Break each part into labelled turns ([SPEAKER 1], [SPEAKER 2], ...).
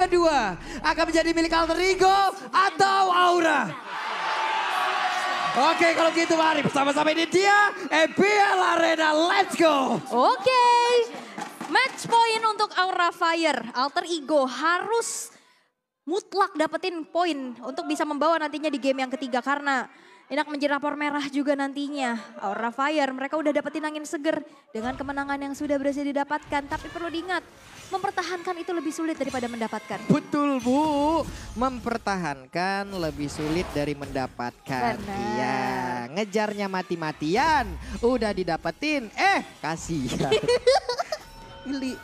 [SPEAKER 1] kedua akan menjadi milik Alter Ego atau Aura? Oke, kalau gitu mari bersama-sama ini dia MPL Arena, let's go.
[SPEAKER 2] Oke, match point untuk Aura Fire. Alter Ego harus mutlak dapetin poin untuk bisa membawa nantinya di game yang ketiga karena enak menjadi rapor merah juga nantinya. Aura Fire mereka udah dapetin angin seger dengan kemenangan yang sudah berhasil didapatkan. Tapi perlu diingat, mempertahankan itu lebih sulit daripada mendapatkan.
[SPEAKER 1] Betul Bu, mempertahankan lebih sulit dari mendapatkan.
[SPEAKER 2] Benar.
[SPEAKER 1] Iya, ngejarnya mati-matian, udah didapetin, kasihan.
[SPEAKER 2] Geli.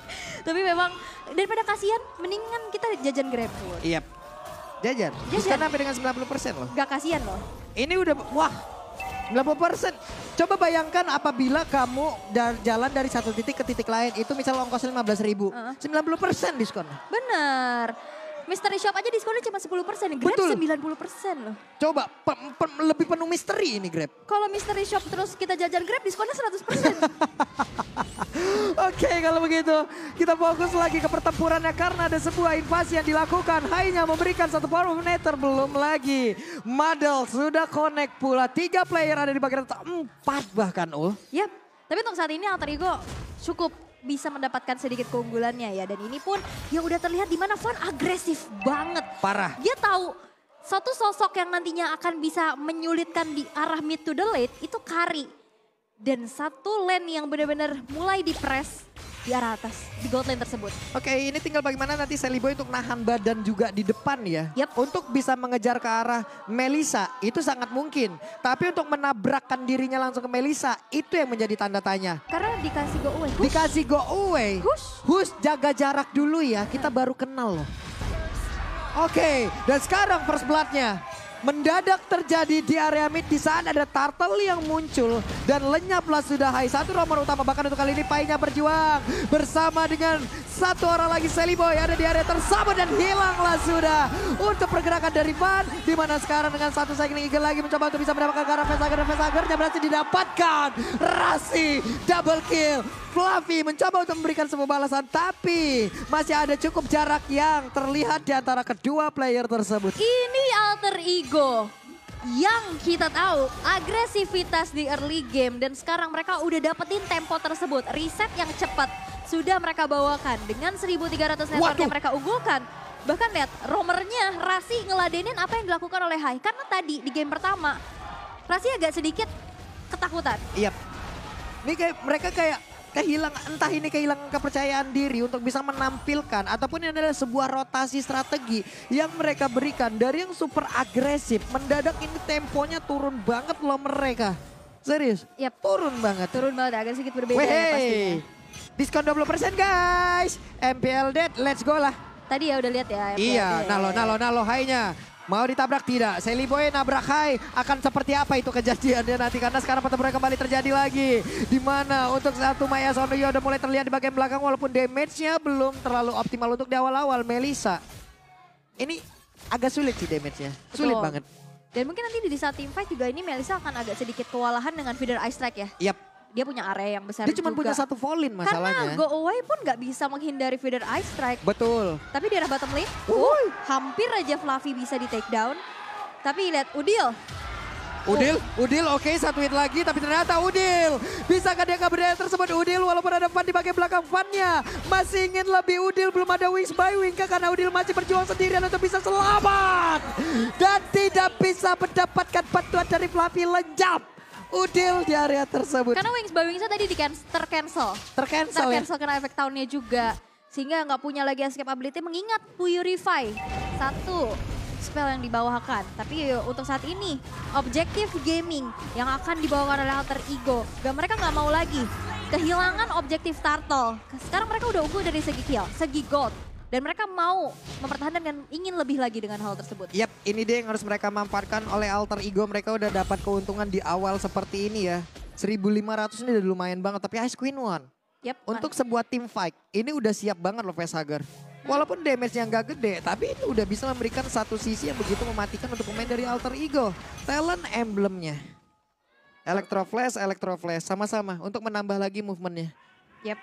[SPEAKER 2] Tapi memang daripada kasihan, mendingan kita jajan GrabFood.
[SPEAKER 1] Iya, jajan. Diskon sampai dengan 90% loh.
[SPEAKER 2] Gak kasihan loh.
[SPEAKER 1] Ini udah, wah 90%. Coba bayangkan apabila kamu jalan dari satu titik ke titik lain, itu misal ongkosnya 15.000, 90% diskon.
[SPEAKER 2] Bener. Mystery Shop aja diskonnya cuma 10%, Grab
[SPEAKER 1] Betul.
[SPEAKER 2] 90% loh.
[SPEAKER 1] Coba lebih penuh misteri ini Grab.
[SPEAKER 2] Kalau Mystery Shop terus kita jajan Grab diskonnya 100%.
[SPEAKER 1] Oke, kalau begitu kita fokus lagi ke pertempurannya karena ada sebuah invasi yang dilakukan. Hanya memberikan satu power of Nether, belum lagi Madel sudah connect pula. 3 player ada di bagian 4 bahkan
[SPEAKER 2] Yap, tapi untuk saat ini Alter Ego cukup bisa mendapatkan sedikit keunggulannya ya. Dan ini pun yang udah terlihat di mana Van agresif banget.
[SPEAKER 1] Parah.
[SPEAKER 2] Dia tahu satu sosok yang nantinya akan bisa menyulitkan di arah mid to the late itu Kari. Dan satu lane yang benar-benar mulai di-press di arah atas, di gold lane tersebut.
[SPEAKER 1] Oke, ini tinggal bagaimana nanti Sally Boy untuk nahan badan juga di depan ya.
[SPEAKER 2] Yap.
[SPEAKER 1] Untuk bisa mengejar ke arah Melissa, itu sangat mungkin. Tapi untuk menabrakkan dirinya langsung ke Melissa, itu yang menjadi tanda tanya.
[SPEAKER 2] Karena dikasih go away. Hush.
[SPEAKER 1] Dikasih go away.
[SPEAKER 2] Hush.
[SPEAKER 1] Jaga jarak dulu ya, kita baru kenal loh. Oke, dan sekarang first blood-nya. Mendadak terjadi di area mid, di saat ada Turtle yang muncul dan lenyaplah sudah Hai. Satu nomor utama bahkan untuk kali ini Painya berjuang bersama dengan satu orang lagi Sally Boy ada di area tersebut dan hilanglah sudah untuk pergerakan dari Van. Dimana sekarang dengan satu cycling eagle lagi mencoba untuk bisa mendapatkan ke arah Vesager dan Vesagernya berhasil didapatkan. Rasi double kill. Fluffy mencoba untuk memberikan sebuah balasan tapi masih ada cukup jarak yang terlihat di antara kedua player tersebut.
[SPEAKER 2] Ini Alter Ego yang kita tahu agresivitas di early game dan sekarang mereka udah dapetin tempo tersebut. Reset yang cepat sudah mereka bawakan dengan 1.300 network yang mereka unggulkan. Bahkan lihat roamernya Rasi ngeladenin apa yang dilakukan oleh Hai. Karena tadi di game pertama Rasi agak sedikit ketakutan.
[SPEAKER 1] Iya. Ini kayak mereka kayak kehilangan, entah ini kehilangan kepercayaan diri untuk bisa menampilkan ataupun ini adalah sebuah rotasi strategi yang mereka berikan dari yang super agresif. Mendadak ini temponya turun banget loh mereka. Serius?
[SPEAKER 2] Yap.
[SPEAKER 1] Turun banget.
[SPEAKER 2] Turun banget, agak sedikit berbeda ya pastinya.
[SPEAKER 1] Diskon 20% guys. MPL Dead, let's go lah.
[SPEAKER 2] Tadi ya udah lihat ya.
[SPEAKER 1] Iya, nalo Hai-nya. Mau ditabrak tidak? Sally Boy nabrak Hai. Akan seperti apa itu kejadiannya nanti? Karena sekarang pertempuran kembali terjadi lagi. Dimana untuk satu Maya Sonoyo udah mulai terlihat di bagian belakang. Walaupun damage-nya belum terlalu optimal untuk di awal-awal. Melissa. Ini agak sulit sih damage-nya. Sulit banget.
[SPEAKER 2] Dan mungkin nanti di saat team fight juga ini Melissa akan agak sedikit kewalahan dengan feeder ice strike ya.
[SPEAKER 1] Yap.
[SPEAKER 2] Dia punya area yang besar
[SPEAKER 1] Dia cuma punya satu Volin masalahnya.
[SPEAKER 2] Karena go away pun gak bisa menghindari feeder ice strike.
[SPEAKER 1] Betul.
[SPEAKER 2] Tapi di arah bottom lane, hampir aja Fluffy bisa di take down. Tapi lihat Udil.
[SPEAKER 1] Udil oke, satu hit lagi tapi ternyata Udil. Bisakah dia berdaya tersebut Udil walaupun ada Van di bagian belakang Van-nya. Masih ingin lebih Udil, belum ada wings by wing karena Udil masih berjuang sendirian untuk bisa selamat. Dan tidak bisa mendapatkan bantuan dari Fluffy, lenyap. Udil di area tersebut.
[SPEAKER 2] Karena wings by wingsnya tadi tercancel.
[SPEAKER 1] Tercancel ya?
[SPEAKER 2] Karena efek tahunnya juga. Sehingga nggak punya lagi escape ability mengingat Purify. Satu spell yang dibawakan. Tapi untuk saat ini objektif gaming yang akan dibawakan oleh Alter Ego. Dan mereka nggak mau lagi kehilangan objektif Turtle. Sekarang mereka udah unggul dari segi kill, segi gold. Dan mereka mau mempertahankan dan ingin lebih lagi dengan hal tersebut.
[SPEAKER 1] Yap, ini dia yang harus mereka manfaatkan oleh Alter Ego. Mereka udah dapat keuntungan di awal seperti ini ya. 1.500 ini udah lumayan banget, tapi Ice Queen won.
[SPEAKER 2] Yap,
[SPEAKER 1] untuk sebuah tim fight, ini udah siap banget loh Vesager. Walaupun damage yang gak gede, tapi ini udah bisa memberikan satu sisi yang begitu mematikan untuk pemain dari Alter Ego. Talent emblemnya. Electro Flash, sama-sama untuk menambah lagi movementnya.
[SPEAKER 2] Yap.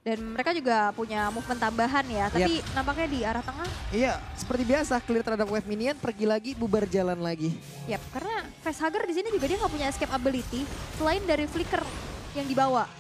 [SPEAKER 2] Dan mereka juga punya movement tambahan ya, tapi nampaknya di arah tengah.
[SPEAKER 1] Iya, seperti biasa clear terhadap wave minion, pergi lagi, bubar jalan lagi.
[SPEAKER 2] Yap, karena Facehugger di sini juga dia nggak punya escape ability selain dari flicker yang dibawa.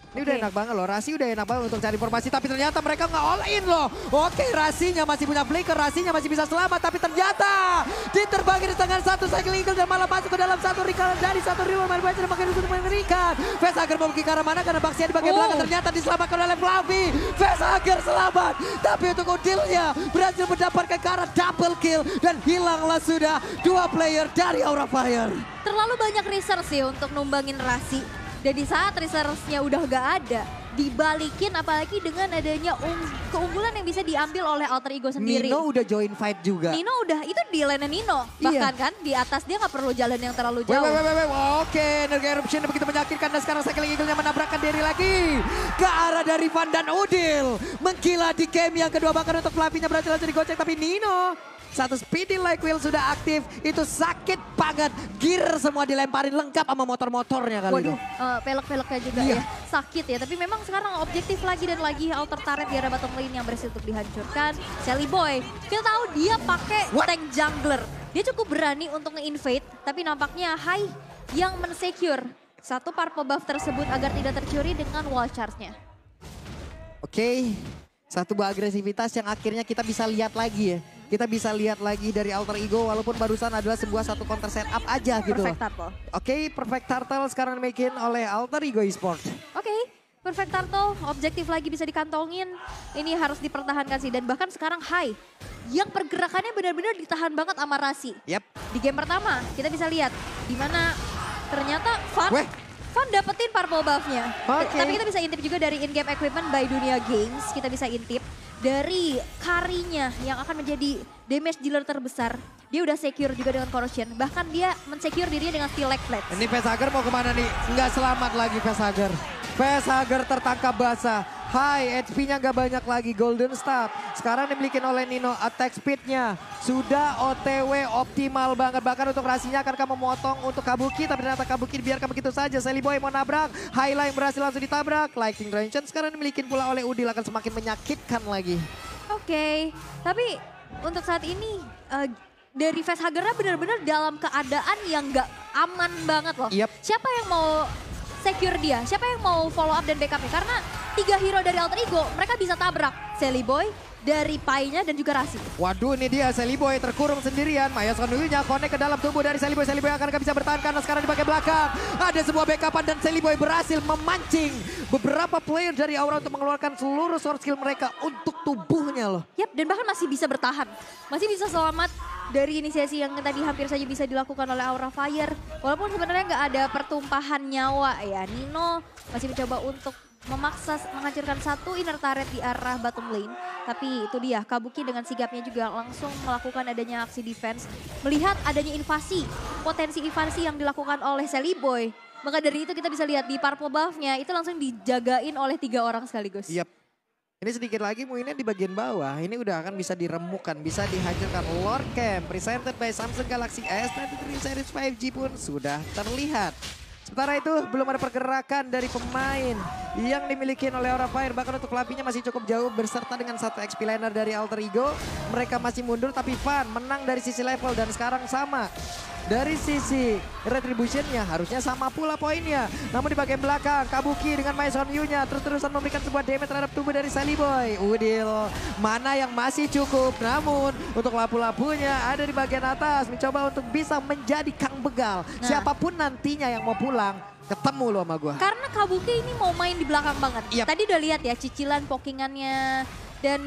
[SPEAKER 1] Ini udah enak banget loh, Rasi udah enak banget untuk cari informasi, tapi ternyata mereka nggak all in loh. Oke, Rasinya masih punya flicker, Rasinya masih bisa selamat, tapi ternyata diterbangin di tangan satu cycling eagle dan malah masuk ke dalam satu recall dari satu rival main baca dan makin untuk mengerikan. Facehugger mau pergi ke arah mana karena Baxia di bagian belakang ternyata diselamatkan oleh Fluffy. Facehugger selamat, tapi untuk Udilnya berhasil mendapatkan ke arah double kill dan hilanglah sudah dua player dari Aura Fire.
[SPEAKER 2] Terlalu banyak research sih untuk numbangin Rasi. Dan di saat research-nya udah gak ada, dibalikin apalagi dengan adanya keunggulan yang bisa diambil oleh alter ego sendiri.
[SPEAKER 1] Nino udah join fight juga.
[SPEAKER 2] Nino udah, itu di lane Nino. Bahkan kan di atas dia gak perlu jalan yang terlalu jauh.
[SPEAKER 1] Oke, Energy Eruption begitu menyakitkan dan sekarang Cycling Eagle-nya menabrakkan diri lagi. Ke arah dari Van dan Udil. Menggila di game yang kedua bahkan untuk Fluffy-nya berhasil langsung digocek tapi Nino. Satu speedy like wheel sudah aktif, itu sakit banget. Gear semua dilemparin lengkap sama motor-motornya kali itu.
[SPEAKER 2] Pelek-peleknya juga ya sakit ya. Tapi memang sekarang objektif lagi dan lagi alter turret di arah bottom lane yang berhasil untuk dihancurkan. Shelly Boy, kita tahu dia pakai tank jungler. Dia cukup berani untuk nge-invade, tapi nampaknya Hai yang men-secure satu purple buff tersebut agar tidak tercuri dengan wall charge-nya.
[SPEAKER 1] Oke, satu buah agresivitas yang akhirnya kita bisa lihat lagi ya. Kita bisa lihat lagi dari Alter Ego walaupun barusan adalah sebuah satu counter setup aja gitu.
[SPEAKER 2] Perfect Turtle.
[SPEAKER 1] Oke, Perfect Turtle sekarang dimakin oleh Alter Ego Esports.
[SPEAKER 2] Oke, Perfect Turtle objektif lagi bisa dikantongin. Ini harus dipertahankan sih dan bahkan sekarang Hai yang pergerakannya benar-benar ditahan banget sama Rasi. Di game pertama kita bisa lihat di mana ternyata Van dapetin purple buff-nya. Tapi kita bisa intip juga dari in-game equipment by Dunia Games. Kita bisa intip dari Karinya yang akan menjadi damage dealer terbesar. Dia udah secure juga dengan Corrosion. Bahkan dia men-secure dirinya dengan Steel Leg Plates.
[SPEAKER 1] Ini Facehugger mau kemana nih? Nggak selamat lagi Facehugger. Facehugger tertangkap basah. Hai, HP-nya nggak banyak lagi. Golden Staff. Sekarang dimiliki oleh Nino. Attack speed-nya sudah OTW optimal banget. Bahkan untuk Rasinya akan kamu memotong untuk Kabuki. Tapi ternyata Kabuki dibiarkan begitu saja. Shelly Boy mau nabrak. Highline berhasil langsung ditabrak. Lightning Dragon sekarang dimiliki pula oleh Udil. Akan semakin menyakitkan lagi.
[SPEAKER 2] Oke, tapi untuk saat ini dari Facehugger-nya benar-benar dalam keadaan yang nggak aman banget loh. Siapa yang mau secure dia? Siapa yang mau follow up dan backup-nya? Karena 3 hero dari Alter Ego mereka bisa tabrak. Shelly Boy, dari Pai-nya dan juga Rasi.
[SPEAKER 1] Waduh, ini dia Shelly Boy terkurung sendirian. Maya Sonunya connect ke dalam tubuh dari Shelly Boy. Shelly Boy akan bisa bertahan karena sekarang di bagian belakang. Ada sebuah backupan dan Shelly Boy berhasil memancing beberapa player dari Aura untuk mengeluarkan seluruh source skill mereka untuk tubuhnya loh.
[SPEAKER 2] Yap, dan bahkan masih bisa bertahan. Masih bisa selamat dari inisiasi yang tadi hampir saja bisa dilakukan oleh Aura Fire. Walaupun sebenarnya nggak ada pertumpahan nyawa ya. Nino masih mencoba untuk memaksa menghancurkan satu inner turret di arah bottom lane. Tapi itu dia, Kabuki dengan sigapnya juga langsung melakukan adanya aksi defense. Melihat adanya invasi, potensi invasi yang dilakukan oleh Shelly Boy. Maka dari itu kita bisa lihat di purple buff-nya itu langsung dijagain oleh 3 orang sekaligus.
[SPEAKER 1] Ini sedikit lagi Muinnya di bagian bawah. Ini udah akan bisa diremukkan, bisa dihancurkan. Lord Camp presented by Samsung Galaxy S93 Series 5G pun sudah terlihat. Sementara itu belum ada pergerakan dari pemain yang dimiliki oleh Aura Fire. Bahkan untuk Fluffy-nya masih cukup jauh berserta dengan satu XP laner dari Alter Ego. Mereka masih mundur tapi Van menang dari sisi level dan sekarang sama. Dari sisi retribution-nya harusnya sama pula poinnya. Namun di bagian belakang Kabuki dengan Maison Yu-nya terus-terusan memberikan sebuah damage terhadap tubuh dari Shelly Boy. Udil mana yang masih cukup. Namun untuk lapu-lapunya ada di bagian atas. Mencoba untuk bisa menjadi Kang Begal. Siapapun nantinya yang mau pulang ketemu lo sama gue.
[SPEAKER 2] Karena Kabuki ini mau main di belakang banget. Tadi udah lihat ya cicilan pokingannya. Dan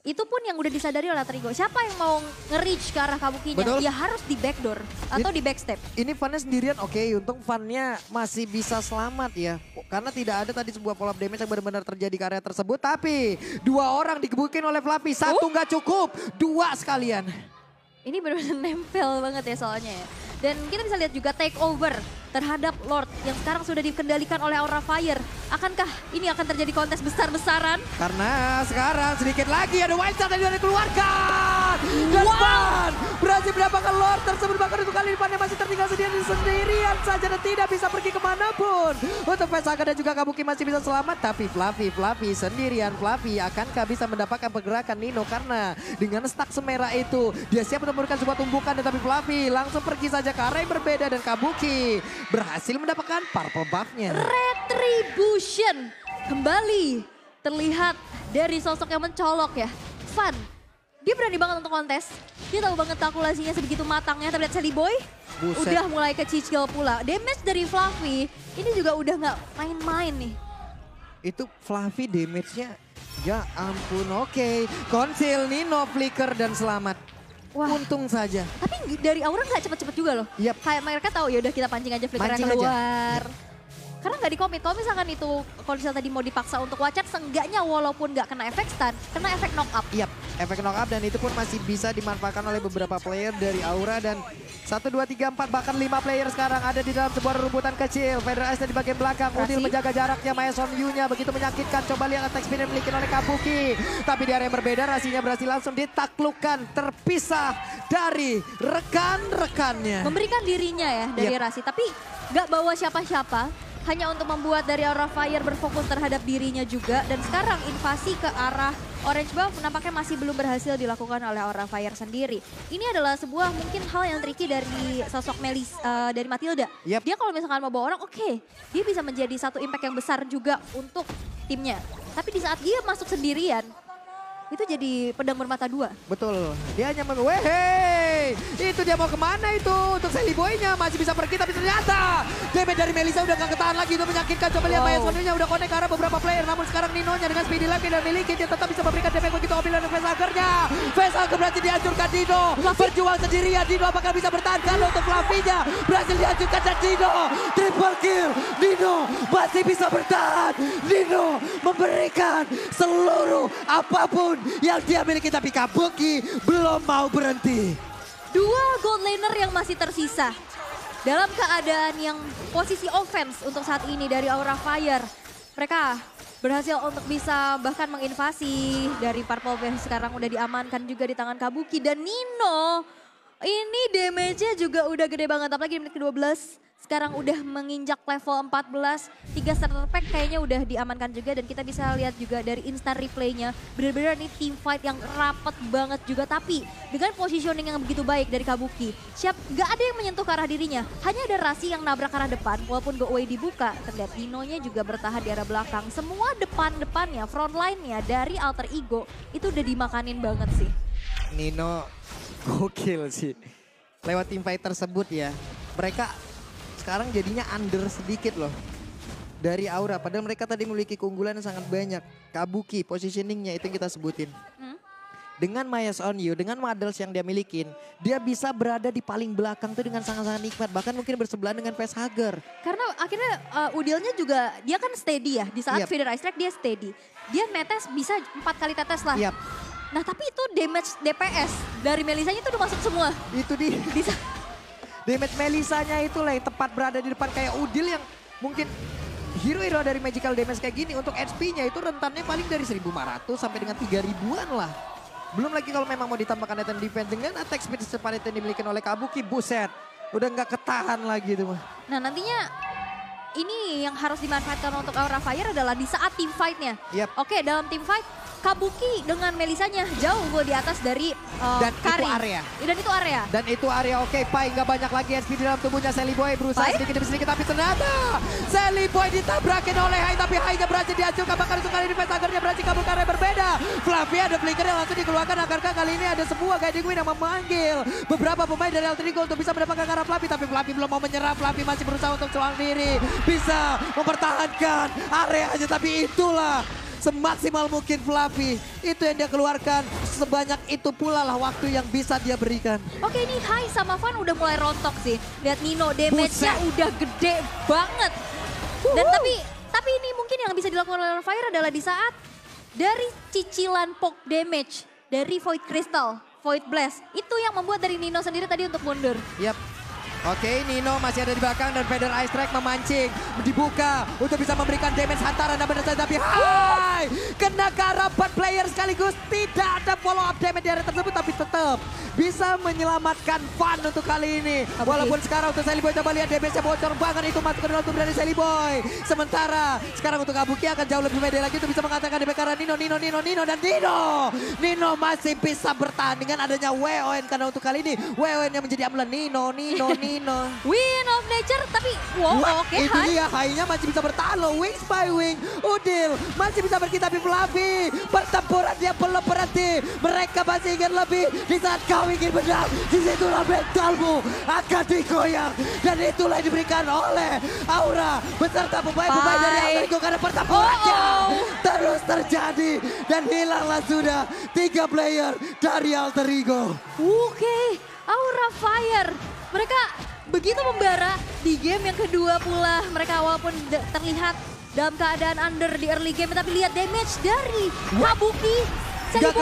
[SPEAKER 2] itu pun yang udah disadari oleh Alter Ego. Siapa yang mau nge-reach ke arah Kabukinya, dia harus di backdoor atau di backstep.
[SPEAKER 1] Ini Van-nya sendirian, untung Van-nya masih bisa selamat ya. Karena tidak ada tadi sebuah follow-up damage yang benar-benar terjadi ke area tersebut. Tapi 2 orang digebukin oleh Fluffy, 1 nggak cukup, 2 sekalian.
[SPEAKER 2] Ini benar-benar nempel banget ya soalnya ya. Dan kita bisa lihat juga take over terhadap Lord yang sekarang sudah dikendalikan oleh Aura Fire. Akankah ini akan terjadi kontes besar-besaran?
[SPEAKER 1] Karena sekarang sedikit lagi ada wild shot yang dikeluarkan. Dan Pan berhasil mendapatkan Lord tersebut. Bahkan untuk kali ini Pan masih tertinggal sendirian saja dan tidak bisa pergi kemanapun. Untuk Vesaga dan juga Kabuki masih bisa selamat. Tapi Fluffy sendirian. Fluffy akankah bisa mendapatkan pergerakan Nino? Karena dengan stack semerah itu dia siap untuk memberikan sebuah tumbukan. Tetapi Fluffy langsung pergi saja ke arah yang berbeda. Dan Kabuki berhasil mendapatkan purple buff-nya.
[SPEAKER 2] Retribution kembali terlihat dari sosok yang mencolok ya. Fun. Dia berani banget untuk kontes. Dia tahu banget kalkulasinya sebegitu matangnya. Tapi lihat Sally Boy udah mulai kecicil pula. Damage dari Fluffy ini juga udah nggak main-main nih.
[SPEAKER 1] Itu Fluffy damage-nya ya ampun. Oke. Konsil, Nino, flicker dan selamat.
[SPEAKER 2] Wah.
[SPEAKER 1] Untung saja.
[SPEAKER 2] Tapi dari Aura nggak cepet-cepet juga loh.
[SPEAKER 1] Yep.
[SPEAKER 2] Kayak mereka tahu ya udah kita pancing aja flickernya
[SPEAKER 1] Mancing
[SPEAKER 2] keluar. Karena nggak dikomit. Kalau misalkan itu konsel tadi mau dipaksa untuk wacat, seenggaknya walaupun nggak kena efek stun, kena efek knock up.
[SPEAKER 1] Yap, efek knock up dan itu pun masih bisa dimanfaatkan oleh beberapa player dari Aura dan 1, 2, 3, 4 bahkan 5 player sekarang ada di dalam sebuah rumputan kecil. Federal Ice di bagian belakang, Udil menjaga jaraknya, Mason Yu-nya begitu menyakitkan. Coba lihat attack spin yang dimiliki oleh Kabuki. Tapi di area yang berbeda Rasinya berhasil langsung ditaklukkan, terpisah dari rekan-rekannya.
[SPEAKER 2] Memberikan dirinya ya dari Rasi, tapi nggak bawa siapa-siapa. Hanya untuk membuat dari Aura Fire berfokus terhadap dirinya juga. Dan sekarang invasi ke arah Orange Buff nampaknya masih belum berhasil dilakukan oleh Aura Fire sendiri. Ini adalah sebuah mungkin hal yang tricky dari sosok Melis, dari Matilda.
[SPEAKER 1] Yep.
[SPEAKER 2] Dia kalau misalkan mau bawa orang, oke, dia bisa menjadi satu impact yang besar juga untuk timnya. Tapi di saat dia masuk sendirian, itu jadi pedang bermata dua.
[SPEAKER 1] Betul, dia hanya Wehey, itu dia mau kemana itu? Untuk Sally Boy-nya masih bisa pergi tapi ternyata damage dari Melisa udah gak ketahan lagi, itu menyakitkan. Coba lihat Maya Sonunya udah connect ke arah beberapa player, namun sekarang Nino-nya dengan speedy life tidak miliki, dia tetap bisa memberikan damage begitu mobil dan Vesager-nya. Vesager berhasil dihancurkan Dino, berjuang sendirian. Dino apakah bisa bertahan? Kalau untuk Fluffy-nya berhasil dihancurkan dan Dino triple kill. Dino masih bisa bertahan. Dino memberikan seluruh apapun yang dia miliki, tapi Kabuki belum mau berhenti.
[SPEAKER 2] Dua gold laner yang masih tersisa dalam keadaan yang posisi offense untuk saat ini dari Aura Fire. Mereka berhasil untuk bisa bahkan menginvasi dari Purple Wave, sekarang udah diamankan juga di tangan Kabuki. Dan Nino ini damage-nya juga udah gede banget, apalagi di menit ke-12. Sekarang udah menginjak level 14, 3 starter pack kayaknya udah diamankan juga. Dan kita bisa lihat juga dari instant replaynya, benar-benar ini team fight yang rapet banget juga. Tapi dengan positioning yang begitu baik dari Kabuki, gak ada yang menyentuh ke arah dirinya. Hanya ada Rasi yang nabrak ke arah depan, walaupun go away dibuka. Terlihat Nino-nya juga bertahan di arah belakang. Semua depan-depannya, frontline-nya dari Alter Ego, itu udah dimakanin banget sih.
[SPEAKER 1] Nino gokil sih. Lewat team fight tersebut ya, mereka sekarang jadinya under sedikit loh dari Aura. Padahal mereka tadi memiliki keunggulan yang sangat banyak. Kabuki positioningnya itu yang kita sebutin. Dengan Mayas on You, dengan models yang dia milikin, dia bisa berada di paling belakang tuh dengan sangat-sangat nikmat. Bahkan mungkin bersebelahan dengan Facehugger.
[SPEAKER 2] Karena akhirnya Udilnya juga, dia kan steady ya. Di saat Feeder Ice Strike dia steady. Dia netes bisa 4 kali tetes lah. Nah tapi itu damage DPS dari Melisanya itu udah masuk semua.
[SPEAKER 1] Itu dia. Damage Melisanya itulah yang tepat berada di depan kayak Udil yang mungkin hero-hero dari magical damage kayak gini. Untuk HP-nya itu rentannya paling dari 1.500 sampai dengan 3.000-an lah. Belum lagi kalau memang mau ditambahkan item defense dengan attack speed secepat itu yang dimiliki oleh Kabuki, buset. Udah nggak ketahan lagi itu mah.
[SPEAKER 2] Nah nantinya ini yang harus dimanfaatkan untuk Aura Fire adalah di saat team fight-nya. Oke, dalam team fight Kabuki dengan Melisanya jauh di atas dari
[SPEAKER 1] dan
[SPEAKER 2] Kari.
[SPEAKER 1] itu area.
[SPEAKER 2] Dan itu area.
[SPEAKER 1] Oke, Pai nggak banyak lagi SP di dalam tubuhnya. Sally Boy berusaha sedikit demi sedikit tapi ternyata Sally Boy ditabrakin oleh Hai, tapi Hai-nya berhasil dihancurkan. Bahkan untuk kali ini Vesager-nya berhasil kabur ke area berbeda. Fluffy ada flicker yang langsung dikeluarkan. Akankah kali ini ada sebuah guiding wing yang memanggil beberapa pemain dari Alter Ego untuk bisa mendapatkan arah Fluffy. Tapi Fluffy belum mau menyerah. Fluffy masih berusaha untuk selang diri. Bisa mempertahankan areanya, tapi itulah semaksimal mungkin Fluffy. Itu yang dia keluarkan. Sebanyak itu pula lah waktu yang bisa dia berikan.
[SPEAKER 2] Oke, ini Hai sama Van udah mulai rontok sih. Lihat Nino, damage-nya udah gede banget. Dan tapi ini mungkin yang bisa dilakukan oleh Fire adalah di saat dari cicilan poke damage dari Void Crystal, Void Blast. Itu yang membuat dari Nino sendiri tadi untuk mundur.
[SPEAKER 1] Oke, Nino masih ada di belakang dan Feather Ice Strike memancing. Dibuka untuk bisa memberikan damage hantaran dan benar saja tapi hai! Kena ke arah 4 player sekaligus. Tidak ada follow up damage di area tersebut tapi tetap bisa menyelamatkan Fun untuk kali ini. Walaupun sekarang untuk Sally Boy coba lihat damage-nya bocor banget itu masuk ke dalam tubuh dari Sally Boy. Sementara sekarang untuk Abuki akan jauh lebih pede lagi untuk bisa mengatakan di karena Nino dan Nino masih bisa bertahan dengan adanya WON karena untuk kali ini WON yang menjadi ambulan Nino.
[SPEAKER 2] Win of Nature tapi wow oke
[SPEAKER 1] itu dia high-nya masih bisa bertahan loh. Wings by Wing. Udil masih bisa berkitapi Fluffy. Pertempuran dia belum berhenti. Mereka masih ingin lebih. Di saat kau ingin menang, disitulah mentalmu akan digoyang. Dan itulah yang diberikan oleh Aura beserta pemain-pemain dari Alter Ego karena pertempurannya terus terjadi. Dan hilanglah sudah 3 player dari Alter Ego.
[SPEAKER 2] Oke, Aura Fire. Mereka begitu membara di game yang kedua pula. Mereka walaupun terlihat dalam keadaan under di early game. Tapi lihat damage dari Kabuki.
[SPEAKER 1] Gak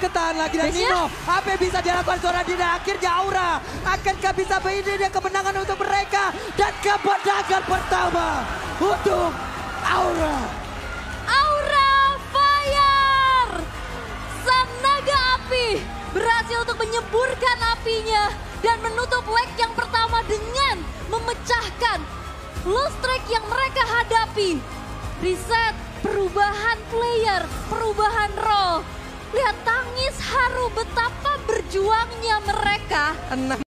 [SPEAKER 1] ketahan lagi dan Nino. Apa yang bisa dilakukan seorang Dina? Akhirnya Aura akankah bisa beri dia kemenangan untuk mereka. Dan kemenangan pertama untuk Aura.
[SPEAKER 2] Aura Fire. Sang naga api berhasil untuk menyeburkan apinya. Dan menutup leg yang pertama dengan memecahkan low strike yang mereka hadapi. Reset, perubahan player, perubahan role. Lihat tangis haru betapa berjuangnya mereka.